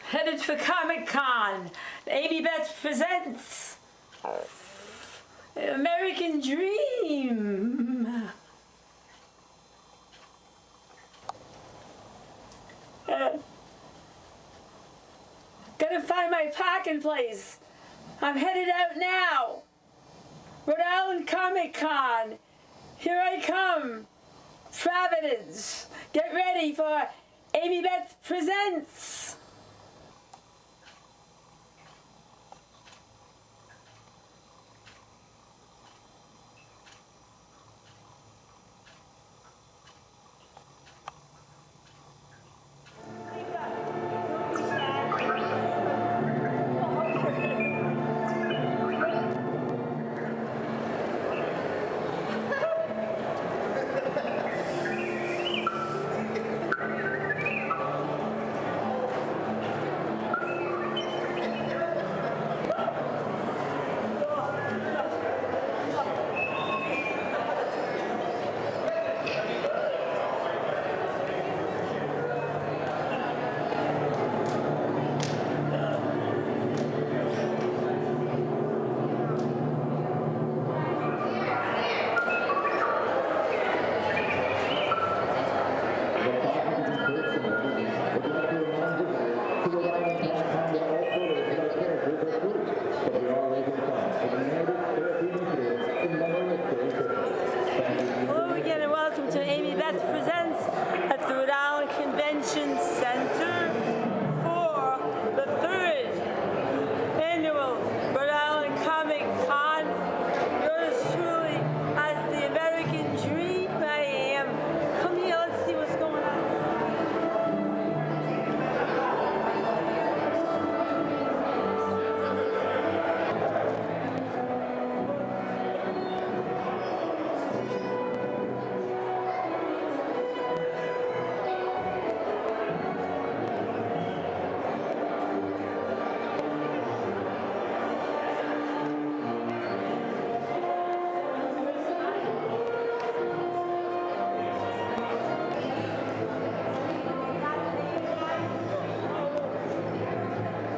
Headed for Comic-Con. Amy Beth Presents. American Dream. Gotta find my parking place. I'm headed out now. Rhode Island Comic-Con. Here I come. Providence. Get ready for Amy Beth Presents. Hello again and welcome to Amy Beth Presents at the Rhode Island Convention Center for the 3rd annual Rhode Island Comic Con. Yours truly as the American Dream I am. Come here, let's see what's going on.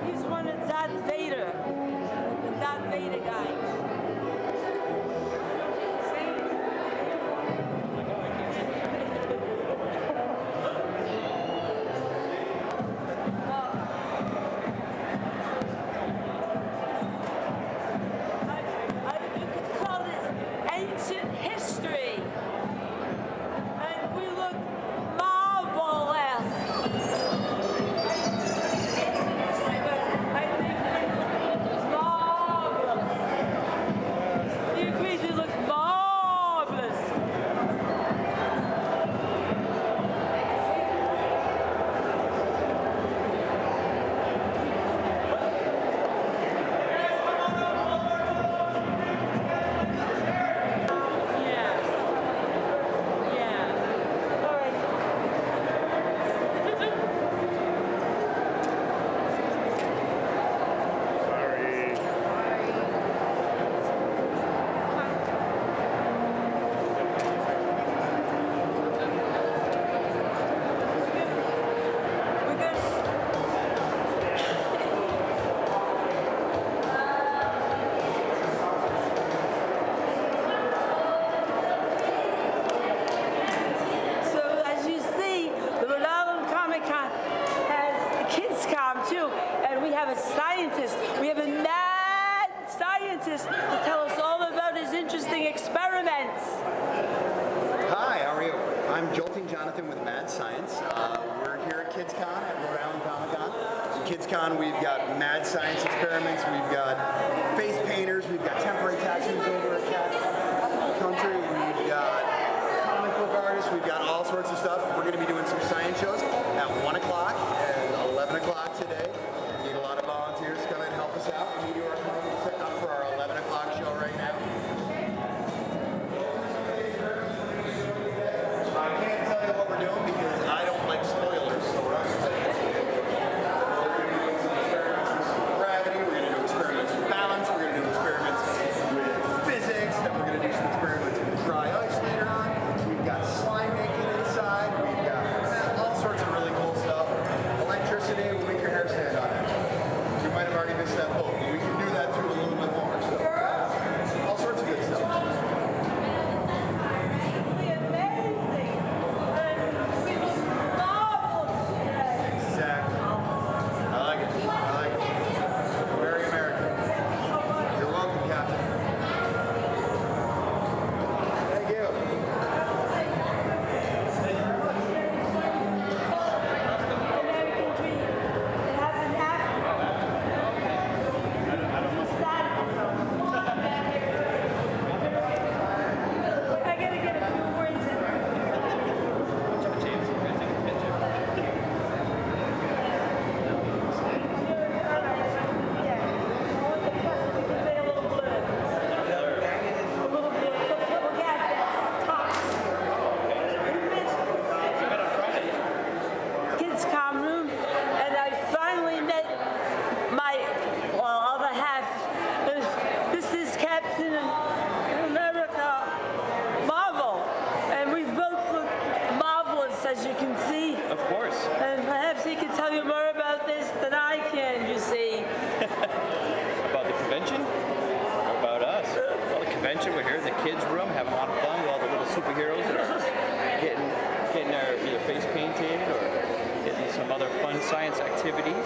He's one of Darth Vader, the Darth Vader guy. You could call this ancient history. And we look marvelous. I think marvelous. Do you agree we look marvelous? Yeah. Yeah. All right. We're good. So as you see, the Rhode Island Comic Con has the Kids Con too, and we have a scientist. We have a mad scientist to tell us all about his interesting experiments. Hi, how are you? I'm Jolting Jonathan with Mad Science. We're here at KidsCon at Rhode Island Comic Con. At KidsCon, we've got mad science experiments, we've got face painters, we've got temporary tattoos over at Cat Country, we've got comic book artists, we've got all sorts of stuff. We're going to be doing some science shows at 1 o'clock and 11 o'clock today. We need a lot of volunteers to come in and help us out. We do our setting up for our 11 o'clock show right now. I can't tell you what we're doing because I don't like spoilers, so we're not going to say it. We're going to do some experiments with gravity, we're going to do experiments with balance, we're going to do experiments with physics, then we're going to do some experiments with dry ice later on. We've got slime making inside, we've got all sorts of tell you more about this than I can, you see. About the convention? Or about us? Well, the convention, we're here in the kids' room having a lot of fun with all the little superheroes that are getting their either face painted or getting some other fun science activities.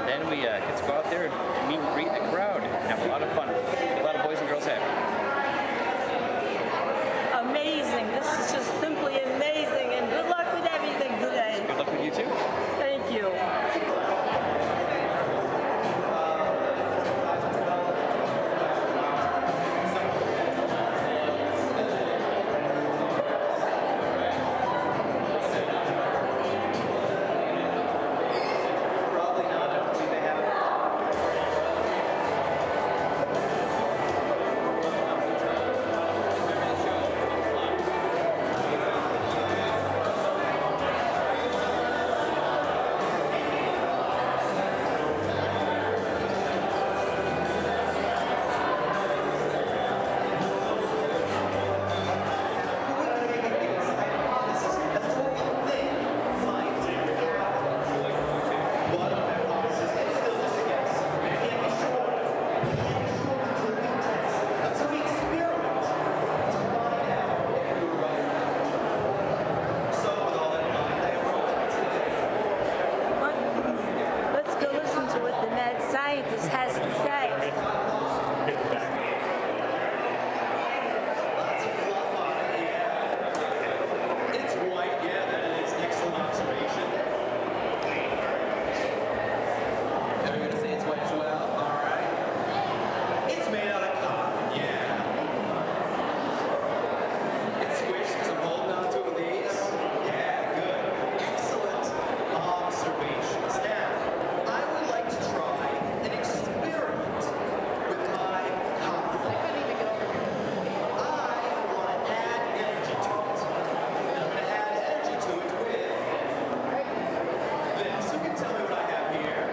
Then we get to go out there and meet and greet the crowd and have a lot of fun. Get a lot of boys and girls happy. Amazing. This is just simply amazing. And good luck with everything today. Good luck with you too. Thank you. Let's go listen to what the mad scientist has to say. It's white, yeah, that is excellent observation. Everybody say it's white as well? All right. It's made out of cotton, yeah. It's squished because I'm holding on to at least. Yeah, good. Excellent observations. Now, I would like to try an experiment with my cotton. I want to add energy to it. And I'm going to add energy to it with this. You can tell me what I have here.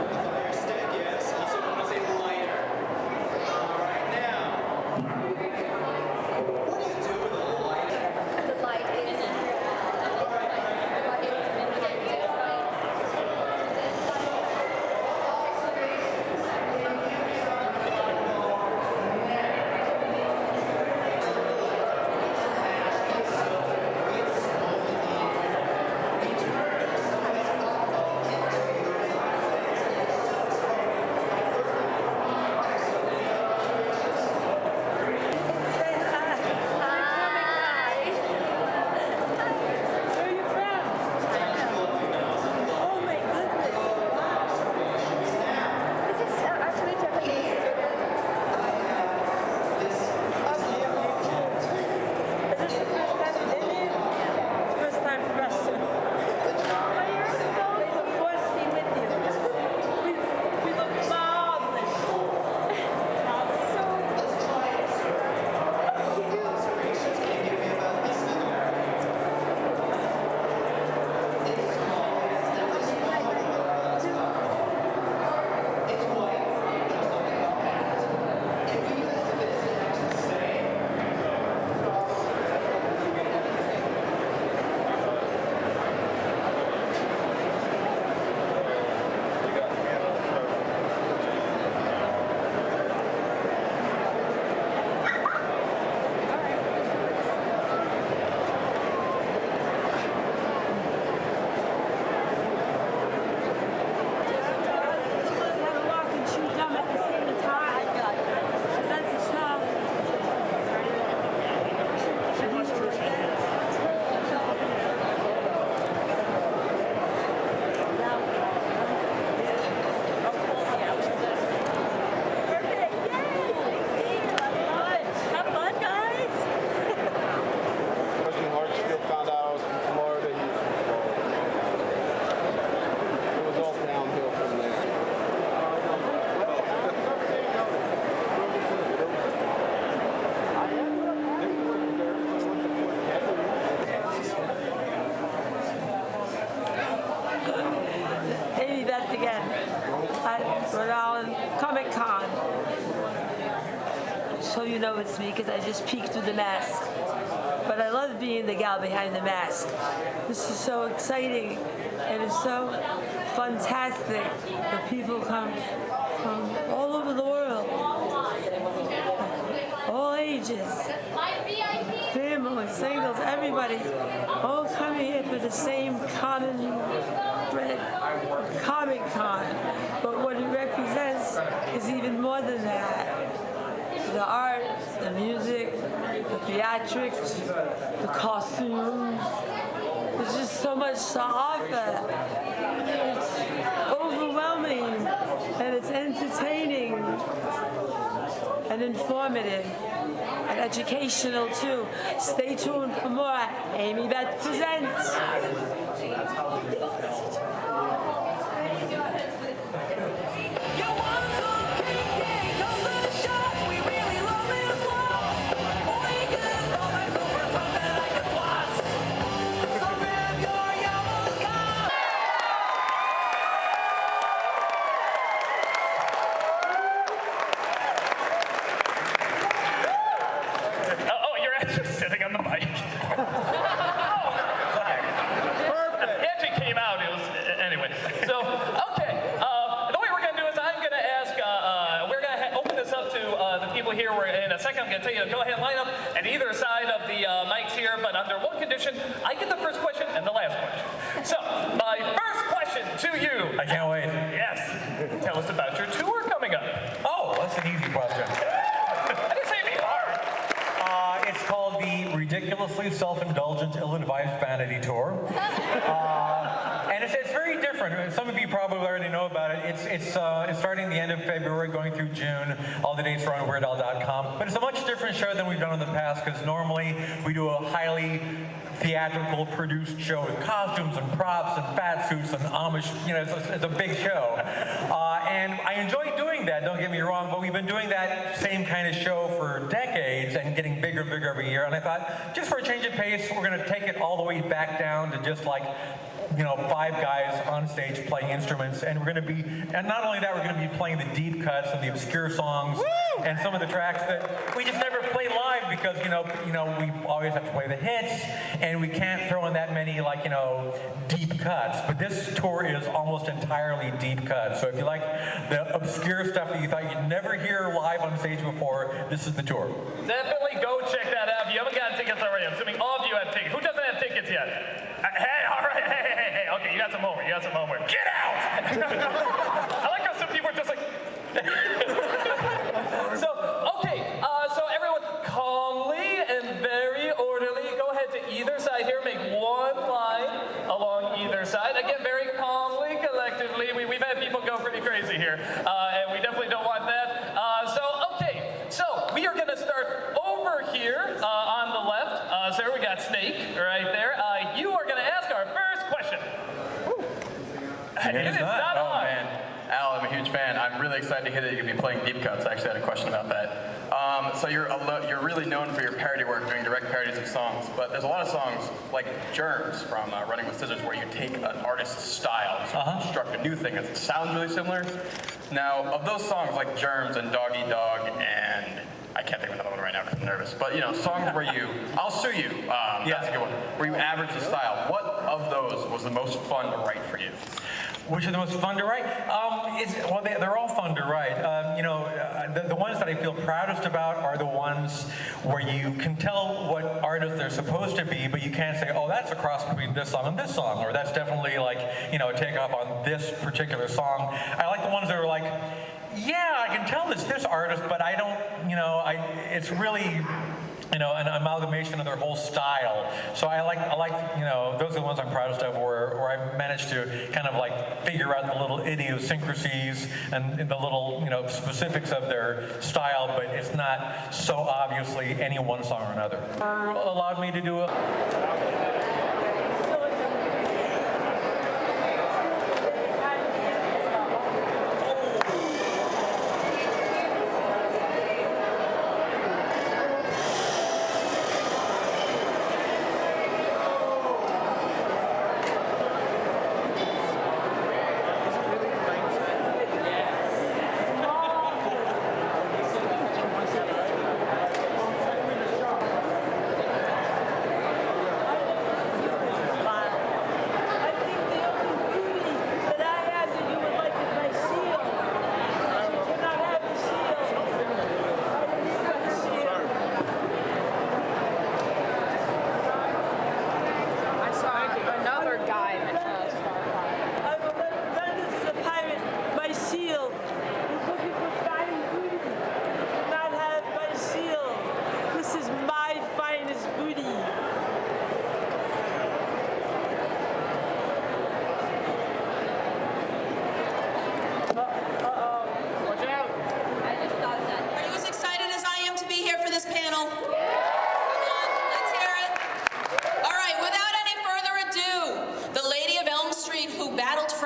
A fire stick, yes. Also known as a lighter. All right, now, what do you do with a lighter? The light is Say hi. Where are you from? Oh my goodness. This is actually Japanese student. Is this the first time in India? First time for us too. May the force be with you. We look marvelous. Have to walk and chew gum at the same time. So that's a challenge. Have fun, guys. President Hartsfield found out I was from Florida. It was all downhill from there. Amy Beth again at Rhode Comic Con. So you know it's me because I just peeked through the mask. But I love love being the gal behind the mask. This is so exciting, and it's so fantastic that people come from all over the world, all ages, families, singles, everybody, all coming here for the same common thread, Comic Con. But what it represents is even more than that. The art, the music, the theatrics, the costumes. There's just so much to offer. It's overwhelming, and it's entertaining and informative and educational too. Stay tuned for more Amy Beth Presents. Sitting on the mic. Perfect. It actually came out. It was anyway. So okay. The way we're gonna do is I'm gonna ask. We're gonna open this up to the people here. We're in a second. I'm gonna tell you to go ahead and line up at either side of the mics here. But under one condition, I get the first question and the last question. So my first question to you. I can't wait. Yes. Tell us about your tour coming up. Oh, that's an easy question. I didn't say it'd be hard. It's called the Ridiculously Self-Indulgent Ill-Advised Vanity Tour. And it's very different. Some of you probably already know about it. It's starting the end of February, going through June. All the dates are on Rhode.com. But it's a much different show than we've done in the past, because normally we do a highly theatrical produced show with costumes and props and fat suits and Amish, it's a big show. And I enjoy doing that, don't get me wrong, but we've been doing that same kind of show for decades and getting bigger and bigger every year. And I thought, just for a change of pace, we're gonna take it all the way back down to just like, 5 guys on stage playing instruments, and and not only that, we're gonna be playing the deep cuts and the obscure songs. Woo! And some of the tracks that we just never play live because, we always have to play the hits, and we can't throw in that many, deep cuts. But this tour is almost entirely deep cuts. So if you like the obscure stuff that you thought you'd never hear live on stage before, this is the tour. Definitely go check that out. If you haven't gotten tickets already, I'm assuming all of you have tickets. Who doesn't have tickets yet? Hey, all right, hey. Okay, you got some homework. Get out! I like how some people are just like... So everyone, calmly and very orderly, go ahead to either side here. Make one line along either side. Again, very calmly, collectively. We've had people go pretty crazy here, and we definitely don't want that. So we are going to start over here on the left. So we got Snake right there. You are going to ask our first question. It is not on. Oh man, Al, I'm a huge fan. I'm really excited to hear that you're going to be playing deep cuts. I actually had a question about that. So you're really known for your parody work, doing direct parodies of songs, but there's a lot of songs like Germs from Running with Scissors where you take an artist's style and sort of construct a new thing that sounds really similar. Now, of those songs like Germs and Doggy Dog and I can't think of another one right now because I'm nervous, but songs where I'll Sue You, that's a good one, where you average the style. What of those was the most fun to write for you? Which are the most fun to write? They're all fun to write. The ones that I feel proudest about are the ones where you can tell what artist they're supposed to be, but you can't say, oh, that's a cross between this song and this song, or that's definitely a takeoff on this particular song. I like the ones that are like, yeah, I can tell it's this artist, but I don't, it's really, an amalgamation of their whole style. So I like, those are the ones I'm proudest of, where I've managed to kind of figure out the little idiosyncrasies and the little, specifics of their style, but it's not so obviously any one song or another. Allowed me to do a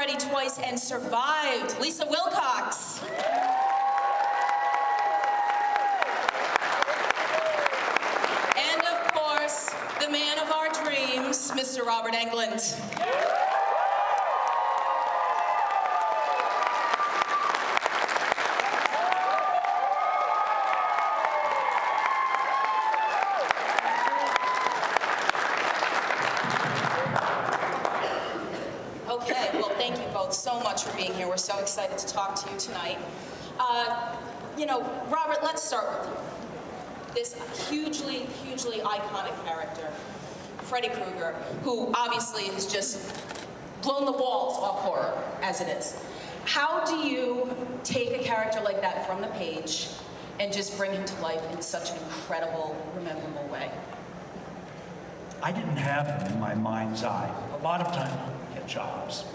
Freddy twice and survived, Lisa Wilcox. And of course, the man of our dreams, Mr. Robert Englund. Okay, well, thank you both so much for being here. We're so excited to talk to you tonight. You know, Robert, let's start with you. This hugely, hugely iconic character, Freddy Krueger, who obviously has just blown the walls off horror, as it is. How do you take a character like that from the page and just bring him to life in such an incredible, memorable way? I didn't have him in my mind's eye. A lot of times we get jobs.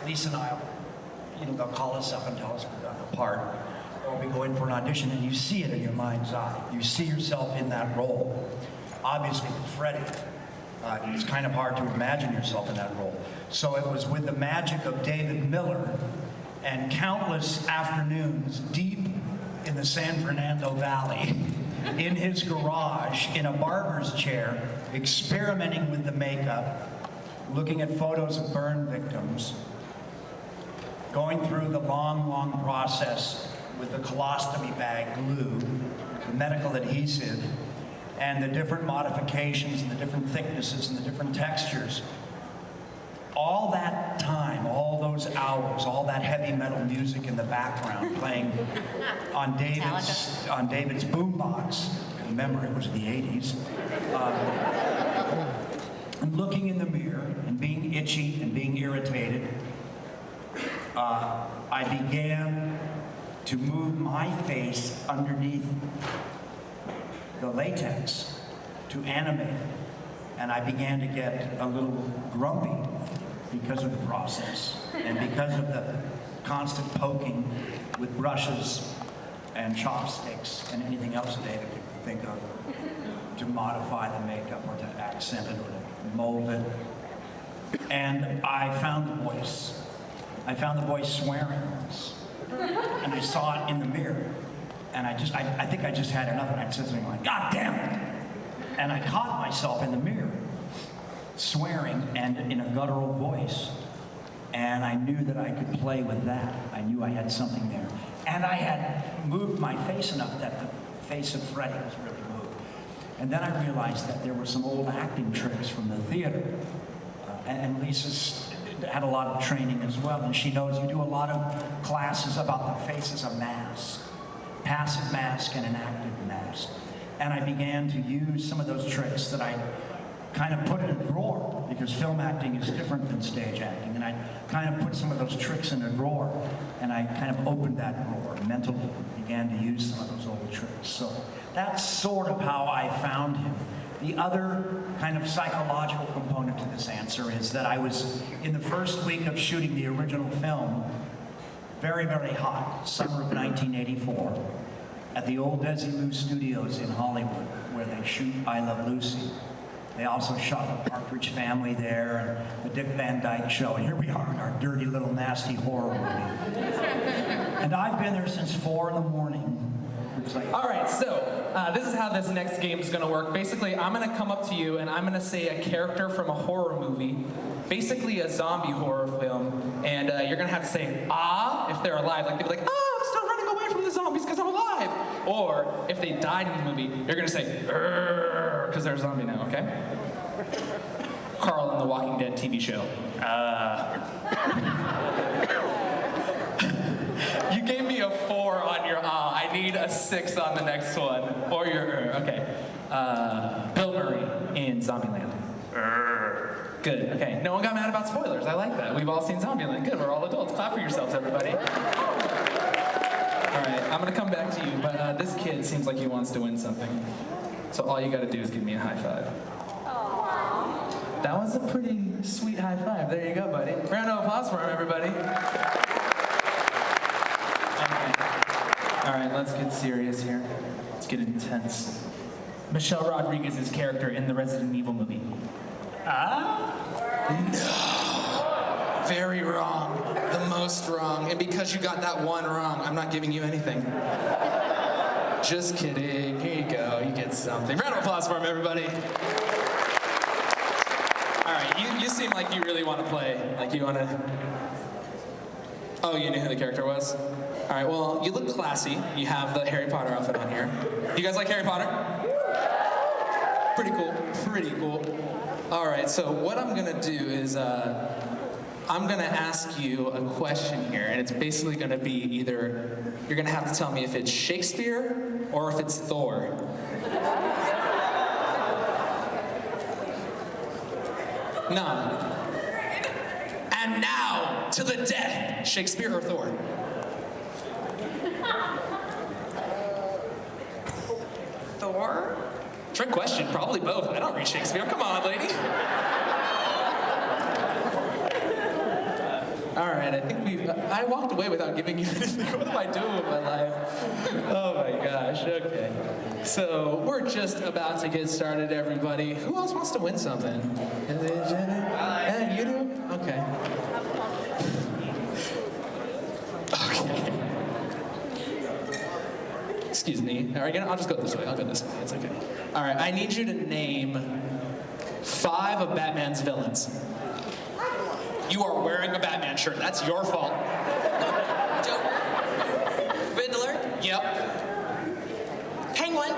Lisa and I, they'll call us up and tell us we're on a part. Or we go in for an audition and you see it in your mind's eye. You see yourself in that role. Obviously with Freddy, it's kind of hard to imagine yourself in that role. So it was with the magic of David Miller and countless afternoons deep in the San Fernando Valley, in his garage, in a barber's chair, experimenting with the makeup, looking at photos of burn victims, going through the long, long process with the colostomy bag glue, the medical adhesive, and the different modifications and the different thicknesses and the different textures. All that time, all those hours, all that heavy metal music in the background playing on David's boombox. Remember, it was the 80s. And looking in the mirror and being itchy and being irritated, I began to move my face underneath the latex to animate it. And I began to get a little grumpy because of the process and because of the constant poking with brushes and chopsticks and anything else David could think of to modify the makeup or to accent it or to mold it. And I found the voice. I found the voice swearing once. And I saw it in the mirror. And I think I just had enough, and I said something like, "God damn it!" And I caught myself in the mirror, swearing and in a guttural voice. And I knew that I could play with that. I knew I had something there. And I had moved my face enough that the face of Freddy was really moved. And then I realized that there were some old acting tricks from the theater. And Lisa's had a lot of training as well. And she knows you do a lot of classes about the face as a mask. Passive mask and an active mask. And I began to use some of those tricks that I kind of put in a drawer, because film acting is different than stage acting. And I kind of put some of those tricks in a drawer, and I kind of opened that drawer and mentally began to use some of those old tricks. So that's sort of how I found him. The other kind of psychological component to this answer is that I was, in the first week of shooting the original film, very, very hot, summer of 1984, at the old Desi Lou Studios in Hollywood, where they shoot I Love Lucy. They also shot The Partridge Family there, and The Dick Van Dyke Show, and here we are in our dirty little nasty horror movie. And I've been there since 4 in the morning. It's like, All right, so this is how this next game is going to work. Basically, I'm going to come up to you and I'm going to say a character from a horror movie, basically a zombie horror film, and you're going to have to say, ah, if they're alive. Like, they'll be like, ah, I'm still running away from the zombies because I'm alive. Or if they died in the movie, you're going to say, because they're a zombie now, okay? Carl in the Walking Dead TV show. You gave me a 4 on your I need a 6 on the next one. Or your okay. Bill Murray in Zombieland. Good, okay. No one got mad about spoilers. I like that. We've all seen Zombieland. Good, we're all adults. Clap for yourselves, everybody. All right, I'm gonna come back to you, but this kid seems like he wants to win something. So all you gotta do is give me a high five. That was a pretty sweet high five. There you go, buddy. Round of applause for him, everybody. All right, let's get serious here. Let's get intense. Michelle Rodriguez's character in the Resident Evil movie. No. Very wrong. The most wrong. And because you got that one wrong, I'm not giving you anything. Just kidding. Here you go. You get something. Round of applause for him, everybody. All right, you seem like you really want to play. Like you want to... Oh, you knew who the character was? All right, well, you look classy. You have the Harry Potter outfit on here. You guys like Harry Potter? Pretty cool. Pretty cool. All right, so what I'm going to do is... I'm gonna ask you a question here, and it's basically gonna be either, you're gonna have to tell me if it's Shakespeare or if it's Thor. No. And now, to the death, Shakespeare or Thor? Thor? Trick question, probably both. I don't read Shakespeare, come on, lady. All right, I think I walked away without giving you anything. What am I doing with my life? Oh my gosh, okay. So we're just about to get started, everybody. Who else wants to win something? You do? Okay. Okay. Excuse me. All right, I'll just go this way. I'll go this way. It's okay. All right, I need you to name 5 of Batman's villains. You are wearing a Batman shirt. That's your fault. Joker, Riddler, Yep. Penguin,